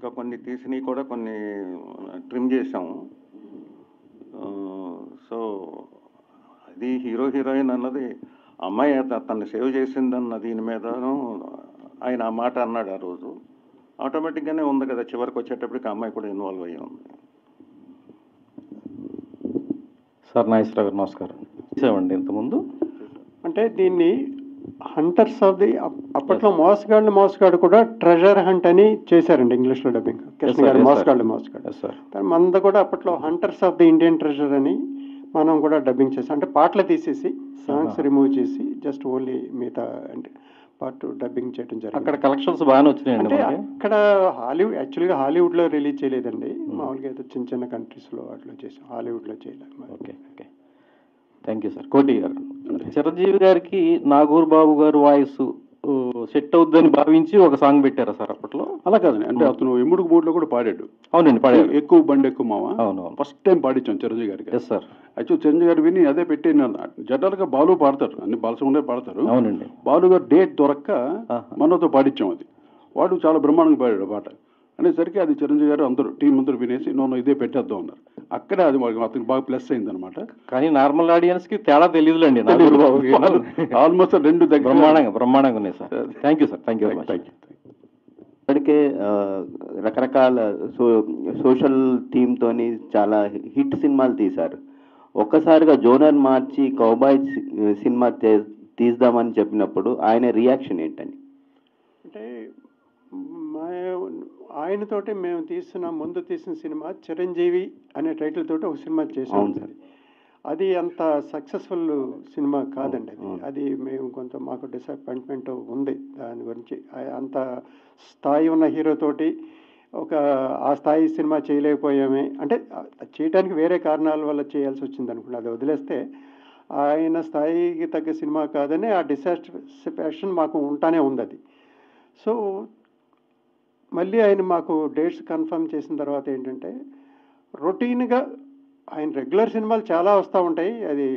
ఇంకా కొన్ని తీసినవి కూడా కొన్ని ట్రిమ్ చేసాము. సో అది హీరో హీరోయిన్ అన్నది అమ్మాయి తను సేవ్ చేసిందన్న దీని మీదను ఆయన ఆ మాట అన్నాడు ఆ రోజు. ఆటోమేటిక్గానే ఉంది కదా, చివరికి వచ్చేటప్పటికి అమ్మాయి కూడా ఇన్వాల్వ్ అయ్యి ఉంది. సార్ నాగేశ్వరరావు గారు నమస్కారం. చేసామండి ఇంతకుముందు. అంటే దీన్ని హంటర్స్ ఆఫ్ ది అప్పట్లో మోసగాడు కూడా ట్రెజర్ హంట్ అని చేశారండి ఇంగ్లీష్లో డబ్బింగ్. కృష్ణ గారు మోసగాడు సార్. మనది కూడా అప్పట్లో hunters of the Indian treasure అని మనం కూడా డబ్బింగ్ చేసాం. అంటే పాటలు తీసేసి సాంగ్స్ రిమూవ్ చేసి జస్ట్ ఓన్లీ మిగతా అంటే పార్ట్ డబ్బింగ్ చేయడం జరిగింది. అక్కడ కలెక్షన్స్ బాగానే వచ్చినాయండి. అంటే అక్కడ యాక్చువల్గా హాలీవుడ్లో రిలీజ్ చేయలేదండి, మామూలుగా ఏదో చిన్న చిన్న కంట్రీస్లో అట్లా చేసాం, హాలీవుడ్లో చేయలేదు. Okay okay, thank you sir. కోటి గారు, చిరంజీవి గారికి నాగూర్ బాబు గారు వాయిస్ సెట్ అవుద్దని భావించి ఒక సాంగ్ పెట్టారా సార్ అప్పట్లో? అలా కాదండి, అంటే అతను ఎముడుకు మూడులో కూడా పాడాడు. అవునండి, పాడాడు. ఎక్కువ బండి ఎక్కువ మావా. అవును, ఫస్ట్ టైం పాడించాం చిరంజీవి గారికి. Yes sir. యాక్చువల్ చిరంజీవి గారు విని అదే పెట్టి జనరల్గా బాలు పాడతారు, అన్ని బాలసుండే పాడతారు. అవునండి. బాలు గారు డేట్ దొరక్క మనతో పాడించాం. అది వాడు చాలా బ్రహ్మాండంగా పాడాడు పాట అనేసరికి అది చిరంజీవి గారు అందరూ టీం అందరూ వినేసి నన్ను ఇదే పెట్టేద్దాం అన్నారు. అక్కడే అది అతనికి బాగా ప్లస్ అయింది అనమాట. కానీ నార్మల్ ఆడియన్స్ కి తేడా తెలియదులేండి. ఆల్మోస్ట్ రెండు దగ్గర బ్రహ్మాండంగా ఉన్నాయి sir. Thank you sir, thank you very much. ఇప్పటికే రకరకాల సోషల్ థీమ్తోని చాలా హిట్ సినిమాలు తీశారు. ఒక్కసారిగా జోనర్ మార్చి కౌబాయ్ సినిమా తీద్దామని చెప్పినప్పుడు ఆయన రియాక్షన్ ఏంటని? అంటే ఆయనతోటి మేము ముందు తీసిన సినిమా చిరంజీవి అనే టైటిల్ తోటి ఒక సినిమా చేసాం. అది అంత సక్సెస్ఫుల్ సినిమా కాదండి. అది మేము కొంత మాకు డిసప్పాయింట్మెంట్ ఉంది దాని గురించి. అంత స్థాయి ఉన్న హీరోతోటి ఆ స్థాయి సినిమా చేయలేకపోయామే. అంటే చేయడానికి వేరే కారణాల వల్ల చేయాల్సి వచ్చింది అనుకోండి, అది వదిలేస్తే ఆయన స్థాయికి తగ్గ సినిమా కాదని ఆ డిసాటిస్ఫాక్షన్ మాకు ఉంటానే ఉంది అది. సో మళ్ళీ ఆయన మాకు డేట్స్ కన్ఫర్మ్ చేసిన తర్వాత ఏంటంటే రొటీన్గా ఆయన రెగ్యులర్ సినిమాలు చాలా వస్తూ ఉంటాయి. అది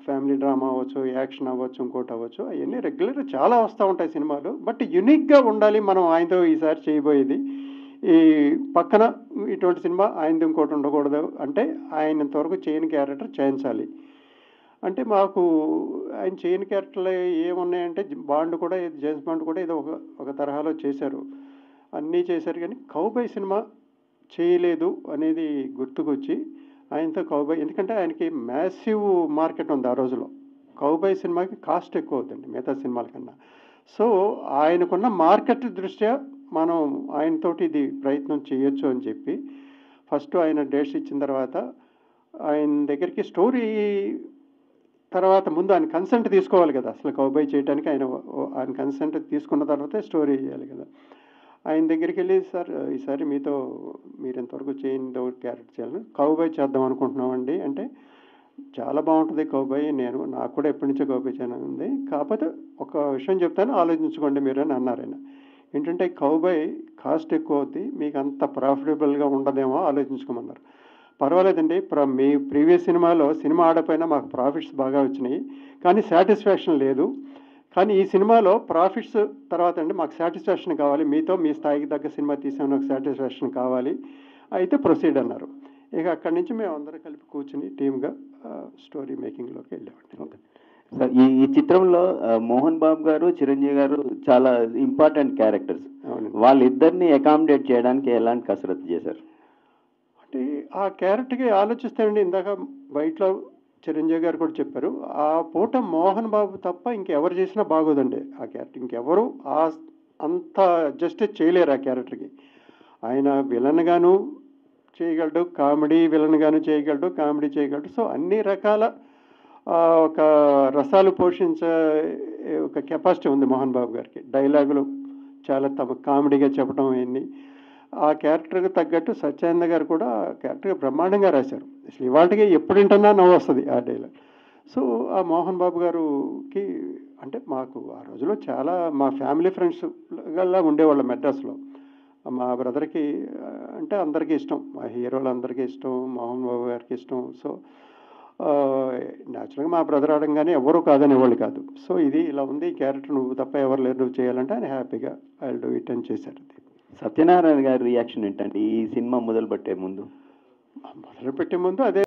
ఫ్యామిలీ డ్రామా అవ్వచ్చు, యాక్షన్ అవ్వచ్చు, ఇంకోటి అవ్వచ్చు, అవన్నీ రెగ్యులర్ చాలా వస్తూ ఉంటాయి సినిమాలు. బట్ యూనిక్గా ఉండాలి మనం ఆయనతో ఈసారి చేయబోయేది. ఈ పక్కన ఇటువంటి సినిమా ఆయనది ఇంకోటి ఉండకూడదు అంటే ఆయన ఇంతవరకు చేయని క్యారెక్టర్ చేయించాలి. అంటే మాకు ఆయన చేయని క్యారెక్టర్లు ఏమున్నాయంటే బాండ్ కూడా, జేమ్స్ బాండ్ కూడా ఏదో ఒక తరహాలో చేశారు, అన్నీ చేశారు. కానీ కౌబాయ్ సినిమా చేయలేదు అనేది గుర్తుకొచ్చి ఆయనతో కౌబాయ్, ఎందుకంటే ఆయనకి మ్యాసివ్ మార్కెట్ ఉంది ఆ రోజులో. కౌబాయ్ సినిమాకి కాస్ట్ ఎక్కువ అవుతుంది మిగతా సినిమాల కన్నా. సో ఆయనకున్న మార్కెట్ దృష్ట్యా మనం ఆయనతోటి ఇది ప్రయత్నం చేయొచ్చు అని చెప్పి ఫస్ట్ ఆయన డేట్స్ ఇచ్చిన తర్వాత ఆయన దగ్గరికి స్టోరీ తర్వాత ముందు ఆయన కన్సెంట్ తీసుకోవాలి కదా. అసలు కౌబాయ్ చేయడానికి ఆయన కన్సెంట్ తీసుకున్న తర్వాతే స్టోరీ చేయాలి కదా. ఆయన దగ్గరికి వెళ్ళి, సార్ ఈసారి మీరు ఎంతవరకు చేయని క్యారెక్టర్ చేయాలని కౌబాయ్ చేద్దాం అనుకుంటున్నామండి అంటే, చాలా బాగుంటుంది కౌబాయ్, నాకు కూడా ఎప్పటి నుంచో కౌబాయ్ చేయాలని ఉంది, కాకపోతే ఒక విషయం చెప్తాను ఆలోచించుకోండి మీరు అని అన్నారు ఆయన. ఏంటంటే కౌబాయ్ కాస్ట్ ఎక్కువ అవుద్ది, మీకు అంత ప్రాఫిటబుల్గా ఉండదేమో ఆలోచించుకోమన్నారు. పర్వాలేదండి, మీ ప్రీవియస్ సినిమా ఆడపోయినా మాకు ప్రాఫిట్స్ బాగా వచ్చినాయి, కానీ సాటిస్ఫాక్షన్ లేదు. కానీ ఈ సినిమాలో ప్రాఫిట్స్ తర్వాత అండి మాకు సాటిస్ఫాక్షన్ కావాలి, మీ స్థాయికి తగ్గ సినిమా తీసామని ఒక సాటిస్ఫాక్షన్ కావాలి, అయితే ప్రొసీడ్ అన్నారు. ఇక అక్కడి నుంచి మేము అందరం కలిపి కూర్చుని టీమ్గా స్టోరీ మేకింగ్లోకి వెళ్ళామండి. ఈ చిత్రంలో మోహన్ బాబు గారు, చిరంజీవి గారు చాలా ఇంపార్టెంట్ క్యారెక్టర్స్. వాళ్ళిద్దరిని అకామిడేట్ చేయడానికి ఎలాంటి కసరత్తు చేశారు? అంటే ఆ క్యారెక్టర్కి ఆలోచిస్తానండి, ఇందాక బయటలో చిరంజీవి గారు కూడా చెప్పారు, ఆ పూట మోహన్ బాబు తప్ప ఇంకెవరు చేసినా బాగోదండి ఆ క్యారెక్టర్. ఇంకెవరు అంత జస్టిస్ చేయలేరు ఆ క్యారెక్టర్కి. ఆయన విలన్గాను చేయగలడు, కామెడీ విలన్గాను చేయగలడు, కామెడీ చేయగలడు. సో అన్ని రకాల ఒక రసాలు పోషించే ఒక కెపాసిటీ ఉంది మోహన్ బాబు గారికి. డైలాగులు చాలా కామెడీగా చెప్పడం అవన్నీ ఆ క్యారెక్టర్కి తగ్గట్టు సత్యానంద గారు కూడా క్యారెక్టర్ బ్రహ్మాండంగా రాశారు. అసలు ఇవాళకి ఎప్పుడు వింటున్నా నవ్వు వస్తుంది ఆ డైలాగ్. సో ఆ మోహన్ బాబు గారికి అంటే మాకు ఆ రోజులో చాలా మా ఫ్యామిలీ ఫ్రెండ్స్ గల్లా ఉండేవాళ్ళం మెడ్రాస్లో. మా బ్రదర్కి అంటే అందరికీ ఇష్టం, మా హీరోలు అందరికీ ఇష్టం, మోహన్ బాబు గారికి ఇష్టం. సో న్యాచురల్గా మా బ్రదర్ ఆడంగానే ఎవరు కాదనేవాళ్ళు కాదు. సో ఇది ఇలా ఉంది, ఈ క్యారెక్టర్ నువ్వు తప్ప ఎవరు లేరు, నువ్వు చేయాలంటే ఆయన హ్యాపీగా ఐ విల్ డూ ఇట్ అని చేశారు. సత్యనారాయణ గారి రియాక్షన్ ఏంటండి ఈ సినిమా మొదలుపెట్టే ముందు? మొదలుపెట్టే ముందు అదే